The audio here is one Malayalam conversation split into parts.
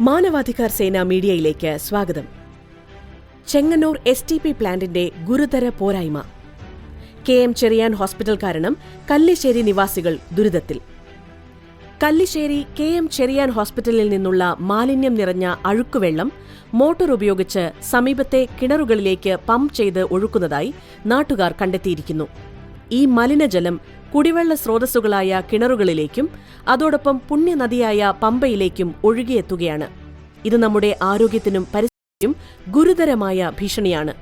മാനവാധികാർ സേന മീഡിയയിലേക്ക് സ്വാഗതം. ചെങ്ങന്നൂർ STP പ്ലാന്റിന്റെ ഗുരുതര പോരായ്മ. KM ചെറിയാൻ ഹോസ്പിറ്റൽ കാരണം കല്ലിശ്ശേരി നിവാസികൾ ദുരിതത്തിൽ. കല്ലിശ്ശേരി KM ചെറിയാൻ ഹോസ്പിറ്റലിൽ നിന്നുള്ള മാലിന്യം നിറഞ്ഞ അഴുക്കുവെള്ളം മോട്ടോർ ഉപയോഗിച്ച് സമീപത്തെ കിണറുകളിലേക്ക് പമ്പ് ചെയ്ത് ഒഴുക്കുന്നതായി നാട്ടുകാർ കണ്ടെത്തിയിരിക്കുന്നു. ഈ മലിനജലം കുടിവെള്ള സ്രോതസ്സുകളായ കിണറുകളിലേക്കും അതോടൊപ്പം പുണ്യനദിയായ പമ്പയിലേക്കും ഒഴുകിയെത്തുകയാണ്. ഇത് നമ്മുടെ ആരോഗ്യത്തിനും പരിസ്ഥിതിക്കും ഗുരുതരമായ ഭീഷണിയാണ്.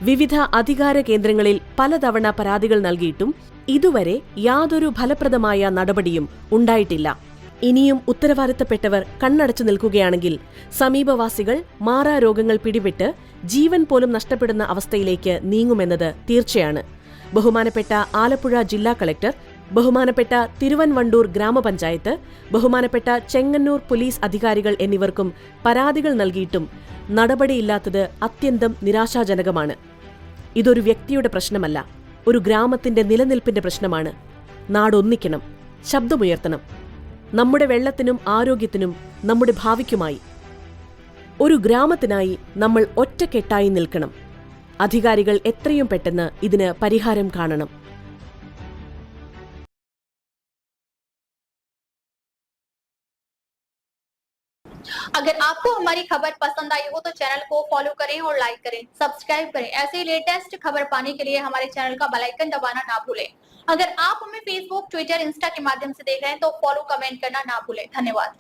വിവിധ അധികാര കേന്ദ്രങ്ങളിൽ പലതവണ പരാതികൾ നൽകിയിട്ടും ഇതുവരെ യാതൊരു ഫലപ്രദമായ നടപടിയും ഉണ്ടായിട്ടില്ല. ഇനിയും ഉത്തരവാദിത്തപ്പെട്ടവർ കണ്ണടച്ചു നിൽക്കുകയാണെങ്കിൽ സമീപവാസികൾ മാറാരോഗങ്ങൾ പിടിപെട്ട് ജീവൻ പോലും നഷ്ടപ്പെടുന്ന അവസ്ഥയിലേക്ക് നീങ്ങുമെന്നത് തീർച്ചയാണ്. ബഹുമാനപ്പെട്ട ആലപ്പുഴ ജില്ലാ കളക്ടർ, ബഹുമാനപ്പെട്ട തിരുവൻവണ്ടൂർ ഗ്രാമപഞ്ചായത്ത്, ബഹുമാനപ്പെട്ട ചെങ്ങന്നൂർ പോലീസ് അധികാരികൾ എന്നിവർക്കും പരാതികൾ നൽകിയിട്ടും നടപടിയില്ലാത്തത് അത്യന്തം നിരാശാജനകമാണ്. ഇതൊരു വ്യക്തിയുടെ പ്രശ്നമല്ല, ഒരു ഗ്രാമത്തിന്റെ നിലനിൽപ്പിന്റെ പ്രശ്നമാണ്. നാടൊന്നിക്കണം, ശബ്ദമുയർത്തണം. നമ്മുടെ വെള്ളത്തിനും ആരോഗ്യത്തിനും നമ്മുടെ ഭാവിക്കുമായി ഒരു ഗ്രാമത്തിനായി നമ്മൾ ഒറ്റക്കെട്ടായി നിൽക്കണം. അധികാരികൾ എത്രയും പെട്ടെന്ന് ഇതിന് പരിഹാരം കാണണം. अगर आपको हमारी खबर पसंद आई हो तो चैनल को फॉलो करें और लाइक करें, सब्सक्राइब करें। ऐसे ही लेटेस्ट खबर पाने के लिए हमारे चैनल का बेल आइकन दबाना ना भूलें। अगर आप हमें फेसबुक, ट्विटर, इंस्टा के माध्यम से देख रहे हैं तो फॉलो, कमेंट करना ना भूलें। धन्यवाद।